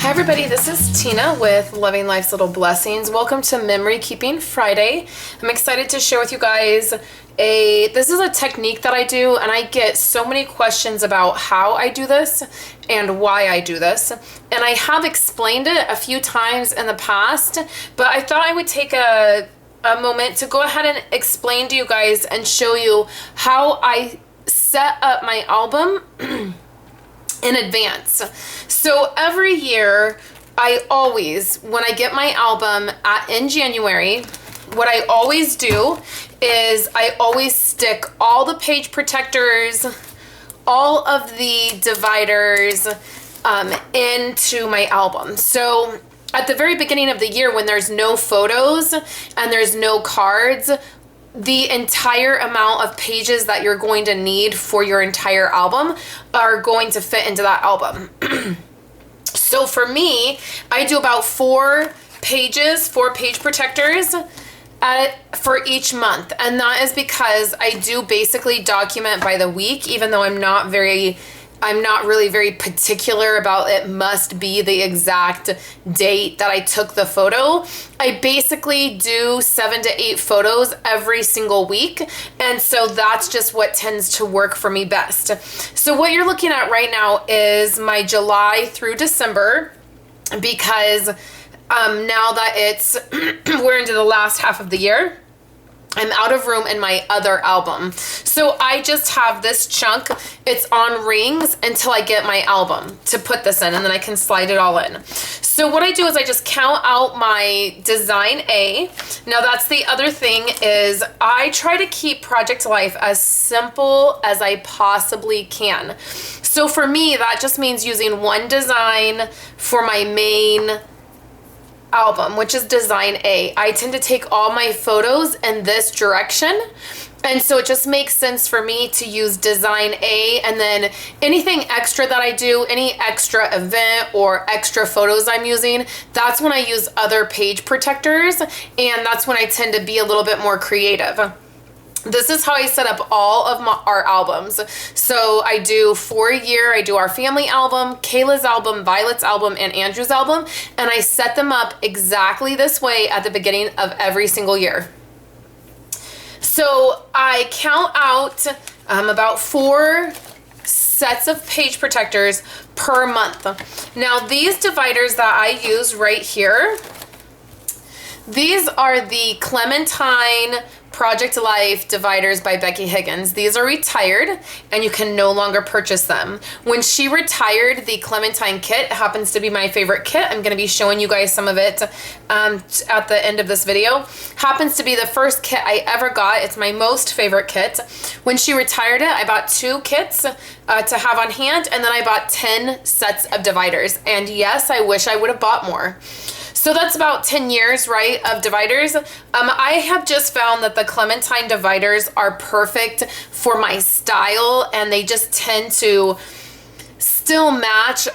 Hi everybody, this is Tina with Loving Life's Little Blessings. Welcome to Memory Keeping Friday. I'm excited to share with you guys this is a technique that I do, and I get so many questions about how I do this and why I do this. And I have explained it a few times in the past, but I thought I would take a moment to go ahead and explain to you guys and show you how I set up my album in advance. So every year, when I get my album in January, what I always do is I always stick all the page protectors, all of the dividers into my album. So at the very beginning of the year, when there's no photos and there's no cards, the entire amount of pages that you're going to need for your entire album are going to fit into that album. So for me, I do about 4 page protectors for each month. And that is because I do basically document by the week, even though I'm not really very particular about it must be the exact date that I took the photo. I basically do 7 to 8 photos every single week. And so that's just what tends to work for me best. So what you're looking at right now is my July through December, because now that we're into the last half of the year, I'm out of room in my other album. So I just have this chunk. It's on rings until I get my album to put this in, and then I can slide it all in. So what I do is I just count out my design A. Now that's the other thing, is I try to keep Project Life as simple as I possibly can. So for me, that just means using one design for my main album, which is design A. I tend to take all my photos in this direction, and so it just makes sense for me to use design A, and then anything extra that I do, any extra event or extra photos I'm using, that's when I use other page protectors, and that's when I tend to be a little bit more creative. This is how I set up all of our albums. So I do for a year, I do our family album, Kayla's album, Violet's album, and Andrew's album, and I set them up exactly this way at the beginning of every single year. So I count out about 4 sets of page protectors per month. Now these dividers that I use right here, these are the Clementine Project Life dividers by Becky Higgins. These are retired and you can no longer purchase them. When she retired, the Clementine kit happens to be my favorite kit. I'm going to be showing you guys some of it at the end of this video. Happens to be the first kit I ever got. It's my most favorite kit. When she retired it, I bought 2 kits to have on hand, and then I bought 10 sets of dividers. And yes, I wish I would have bought more. So that's about 10 years, right, of dividers. I have just found that the Clementine dividers are perfect for my style, and they just tend to still match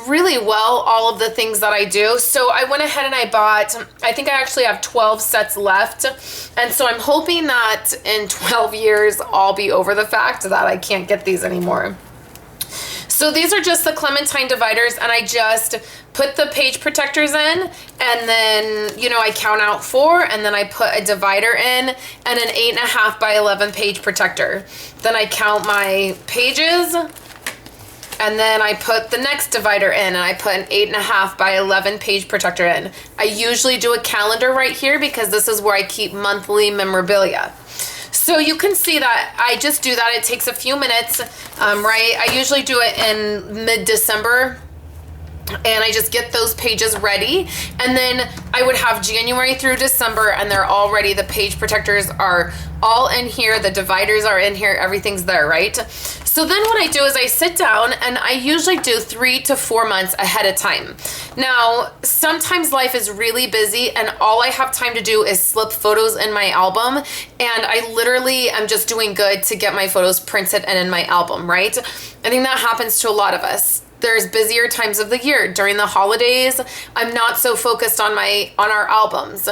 really well all of the things that I do. So I went ahead and I think I actually have 12 sets left. And so I'm hoping that in 12 years, I'll be over the fact that I can't get these anymore. So these are just the Clementine dividers, and I just put the page protectors in, and then, I count out 4, and then I put a divider in and an 8.5 by 11 page protector. Then I count my pages, and then I put the next divider in, and I put an 8.5 by 11 page protector in. I usually do a calendar right here because this is where I keep monthly memorabilia. So you can see that I just do that. It takes a few minutes, right? I usually do it in mid-December, and I just get those pages ready. And then I would have January through December, and they're all ready. The page protectors are all in here. The dividers are in here. Everything's there, right? So then what I do is I sit down, and I usually do 3 to 4 months ahead of time. Now, sometimes life is really busy, and all I have time to do is slip photos in my album, and I literally am just doing good to get my photos printed and in my album, right? I think that happens to a lot of us. There's busier times of the year. During the holidays, I'm not so focused on our albums.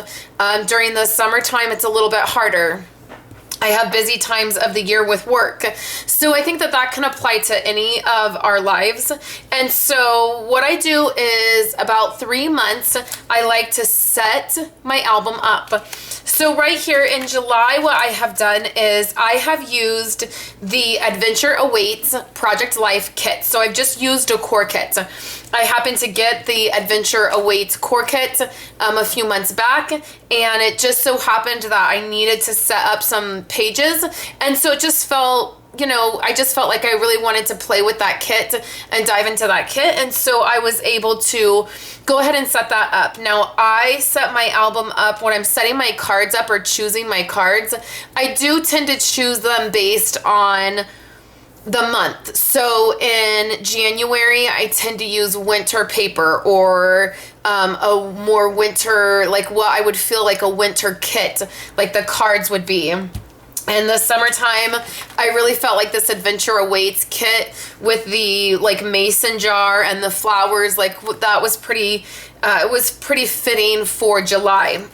During the summertime, it's a little bit harder. I have busy times of the year with work. So I think that that can apply to any of our lives. And so what I do is about 3 months, I like to set my album up. So right here in July, what I have done is I have used the Adventure Awaits Project Life kit. So I've just used a core kit. I happened to get the Adventure Awaits core kit a few months back, and it just so happened that I needed to set up some pages, and so it just felt, you know, I just felt like I really wanted to play with that kit and dive into that kit, and so I was able to go ahead and set that up. Now, I set my album up when I'm setting my cards up or choosing my cards. I do tend to choose them based on the month. So in January, I tend to use winter paper or a more winter, like what I would feel like a winter kit, like the cards would be. In the summertime, I really felt like this Adventure Awaits kit with the like mason jar and the flowers, like that was pretty, it was pretty fitting for July.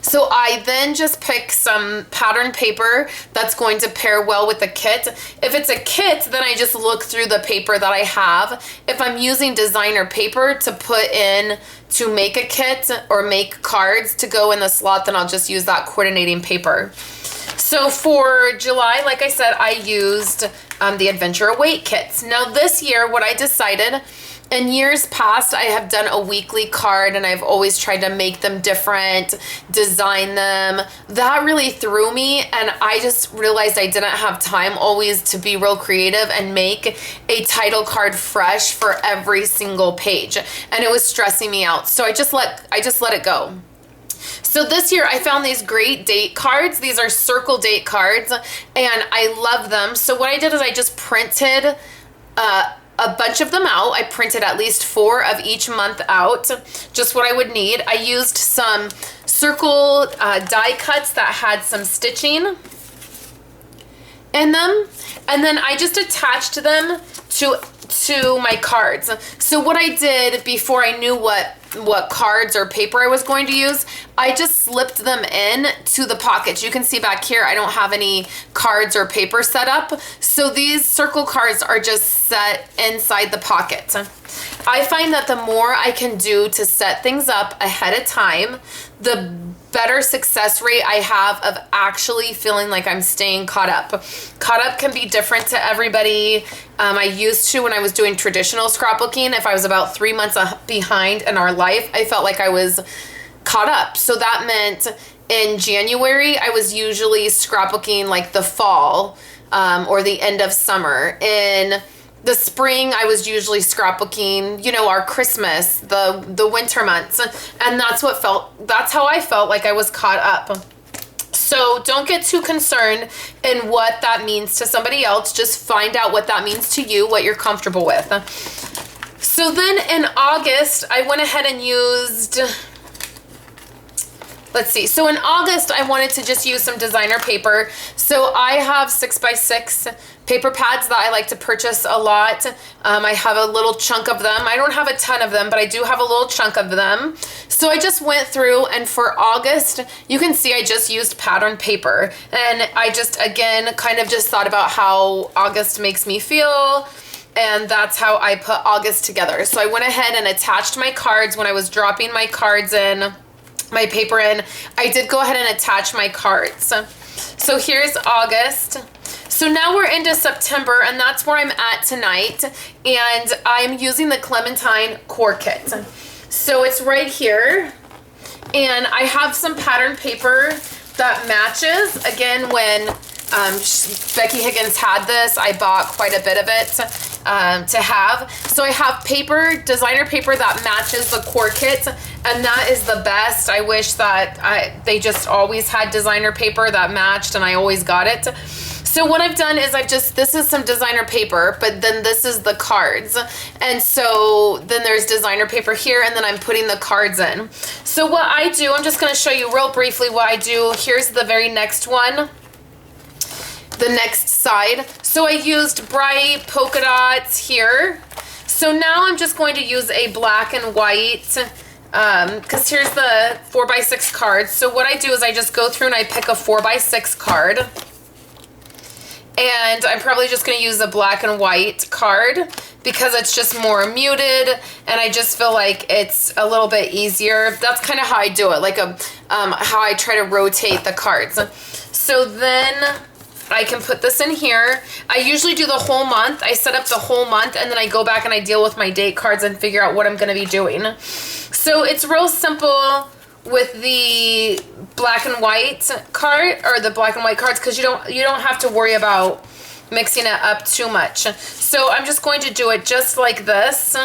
So I then just pick some pattern paper that's going to pair well with the kit. If it's a kit, then I just look through the paper that I have. If I'm using designer paper to put in to make a kit or make cards to go in the slot, then I'll just use that coordinating paper. So for July, like I said, I used the Adventure Await kits. Now this year, what I decided, in years past, I have done a weekly card and I've always tried to make them different, design them. That really threw me, and I just realized I didn't have time always to be real creative and make a title card fresh for every single page. And it was stressing me out. So I just let it go. So this year I found these great date cards. These are circle date cards and I love them. So what I did is I just printed a bunch of them out. I printed at least 4 of each month out, just what I would need. I used some circle die cuts that had some stitching in them, and then I just attached them to my cards. So what I did before I knew what cards or paper I was going to use, I just slipped them in to the pockets. You can see back here, I don't have any cards or paper set up. So these circle cards are just set inside the pocket. I find that the more I can do to set things up ahead of time, the better success rate I have of actually feeling like I'm staying caught up. Caught up can be different to everybody. I used to, when I was doing traditional scrapbooking, if I was about 3 months behind in our life, I felt like I was caught up. So that meant in January, I was usually scrapbooking like the fall or the end of summer. In the spring, I was usually scrapbooking, you know, our Christmas, the winter months. And that's how I felt like I was caught up. So don't get too concerned in what that means to somebody else. Just find out what that means to you, what you're comfortable with. So then in August, I went ahead and used, let's see. So in August, I wanted to just use some designer paper. So I have 6x6 paper pads that I like to purchase a lot. I have a little chunk of them. I don't have a ton of them, but I do have a little chunk of them. So I just went through, and for August, you can see I just used pattern paper. And I just, again, kind of just thought about how August makes me feel. And that's how I put August together. So I went ahead and attached my cards when I was dropping my cards in, my paper in. I did go ahead and attach my cards. So here's August. So now we're into September, and that's where I'm at tonight. And I'm using the Clementine core kit. So it's right here. And I have some pattern paper that matches. Again, when Becky Higgins had this, I bought quite a bit of it to have. So I have paper, designer paper that matches the core kit, and that is the best. I wish that they just always had designer paper that matched, and I always got it. So what I've done is this is some designer paper, but then this is the cards. And so then there's designer paper here, and then I'm putting the cards in. So what I do, I'm just gonna show you real briefly what I do. Here's the very next one, the next side. So I used bright polka dots here. So now I'm just going to use a black and white because here's the 4x6 cards. So what I do is I just go through and I pick a 4x6 card. And I'm probably just going to use a black and white card because it's just more muted and I just feel like it's a little bit easier. That's kind of how I do it, like how I try to rotate the cards. So then I can put this in here. I usually do the whole month. I set up the whole month and then I go back and I deal with my date cards and figure out what I'm going to be doing. So it's real simple with the black and white card, or the black and white cards, because you don't have to worry about mixing it up too much. So I'm just going to do it just like this.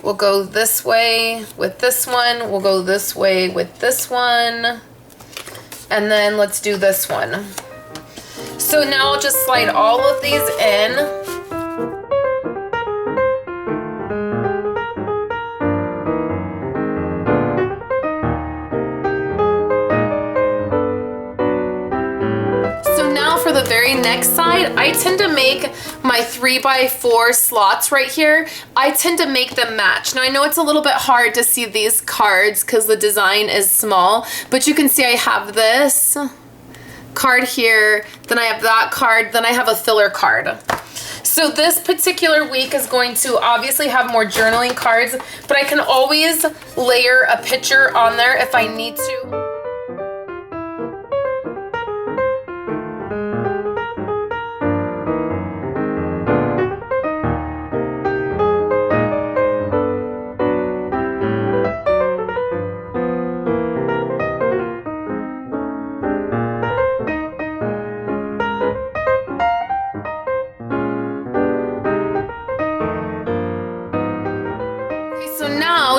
We'll go this way with this one. We'll go this way with this one. And then let's do this one. So now I'll just slide all of these in. For the very next side, I tend to make my 3x4 slots right here. I tend to make them match. Now I know it's a little bit hard to see these cards because the design is small, but you can see I have this card here, then I have that card, then I have a filler card. So this particular week is going to obviously have more journaling cards, but I can always layer a picture on there if I need to.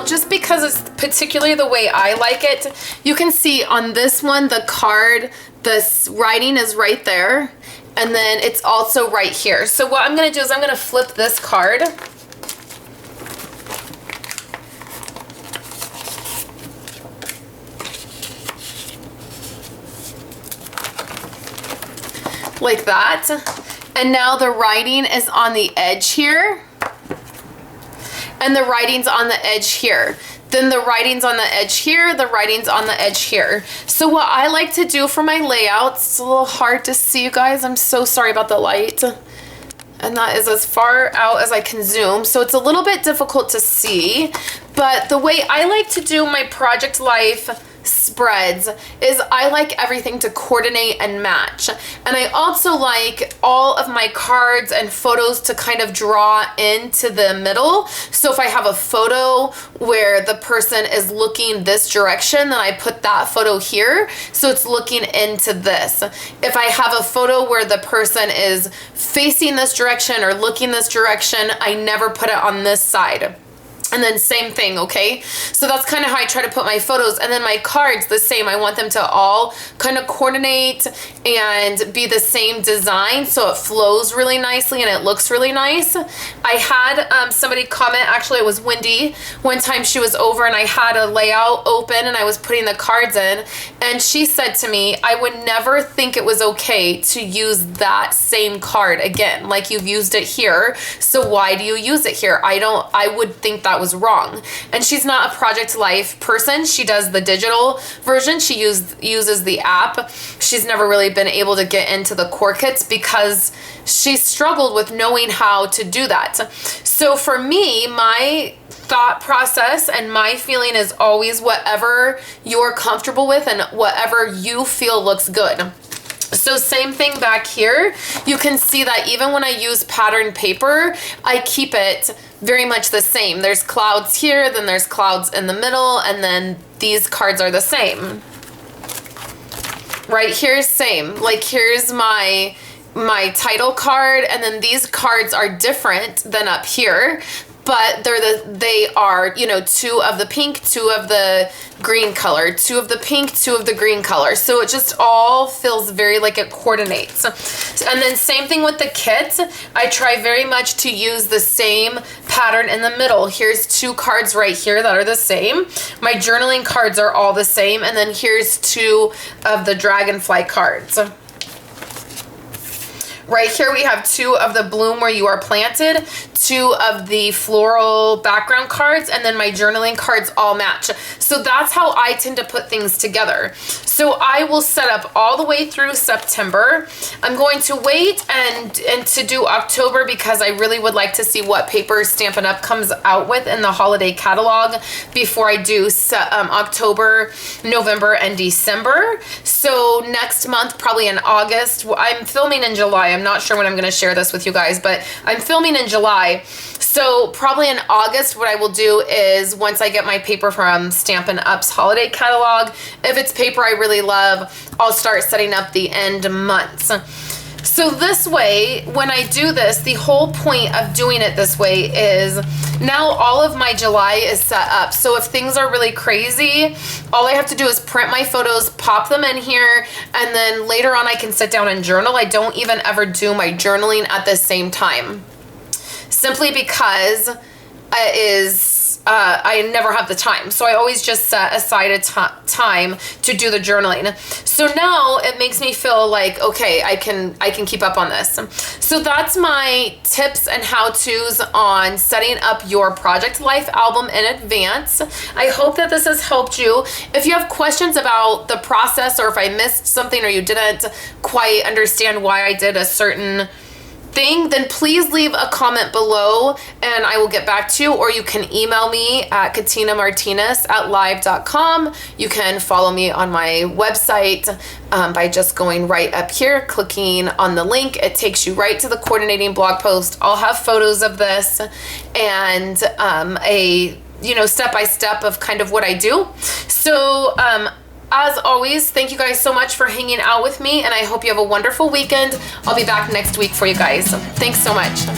Just because it's particularly the way I like it, you can see on this one, the card, this writing is right there, and then it's also right here. So what I'm going to do is I'm going to flip this card. Like that. And now the writing is on the edge here. And the writing's on the edge here. Then the writing's on the edge here, the writing's on the edge here. So what I like to do for my layouts, it's a little hard to see, you guys. I'm so sorry about the light. And that is as far out as I can zoom. So it's a little bit difficult to see. But the way I like to do my Project Life spreads is I like everything to coordinate and match. And I also like all of my cards and photos to kind of draw into the middle. So if I have a photo where the person is looking this direction, then I put that photo here so it's looking into this. If I have a photo where the person is facing this direction or looking this direction, I never put it on this side. And then same thing, okay? So that's kind of how I try to put my photos. And then my cards, the same. I want them to all kind of coordinate and be the same design so it flows really nicely and it looks really nice. I had somebody comment, actually it was Wendy, one time she was over and I had a layout open and I was putting the cards in, and she said to me, I would never think it was okay to use that same card again, like you've used it here, so why do you use it here? I would think that was wrong. And she's not a Project Life person. She does the digital version. She uses the app. She's never really been able to get into the core kits because she struggled with knowing how to do that. So for me, my thought process and my feeling is always whatever you're comfortable with and whatever you feel looks good. So same thing back here. You can see that even when I use pattern paper, I keep it very much the same. There's clouds here, then there's clouds in the middle, and then these cards are the same. Right here is same. Like here's my title card, and then these cards are different than up here. But they are, you know, 2 of the pink, 2 of the green color, 2 of the pink, 2 of the green color. So it just all feels very like it coordinates. And then same thing with the kit. I try very much to use the same pattern in the middle. Here's 2 cards right here that are the same. My journaling cards are all the same. And then here's 2 of the dragonfly cards. Right here we have 2 of the bloom where you are planted, 2 of the floral background cards, and then my journaling cards all match. So that's how I tend to put things together. So I will set up all the way through September. I'm going to wait and to do October because I really would like to see what paper Stampin' Up! Comes out with in the holiday catalog before I do October, November, and December. So next month, probably in August, I'm filming in July. I'm not sure when I'm going to share this with you guys, but I'm filming in July. So probably in August, what I will do is once I get my paper from Stampin' Up's holiday catalog, if it's paper I really love, I'll start setting up the end months. So this way, when I do this, the whole point of doing it this way is now all of my July is set up. So if things are really crazy, all I have to do is print my photos, pop them in here, and then later on I can sit down and journal. I don't even ever do my journaling at the same time, simply because I never have the time. So I always just set aside a time to do the journaling. So now it makes me feel like, okay, I can keep up on this. So that's my tips and how-tos on setting up your project life album in advance. I hope that this has helped you. If you have questions about the process, or if I missed something or you didn't quite understand why I did a certain thing, then please leave a comment below and I will get back to you, or you can email me at katinamartinez@live.com. You can follow me on my website by just going right up here, clicking on the link. It takes you right to the coordinating blog post. I'll have photos of this and a step-by-step of kind of what I do. So as always, thank you guys so much for hanging out with me, and I hope you have a wonderful weekend. I'll be back next week for you guys. Thanks so much.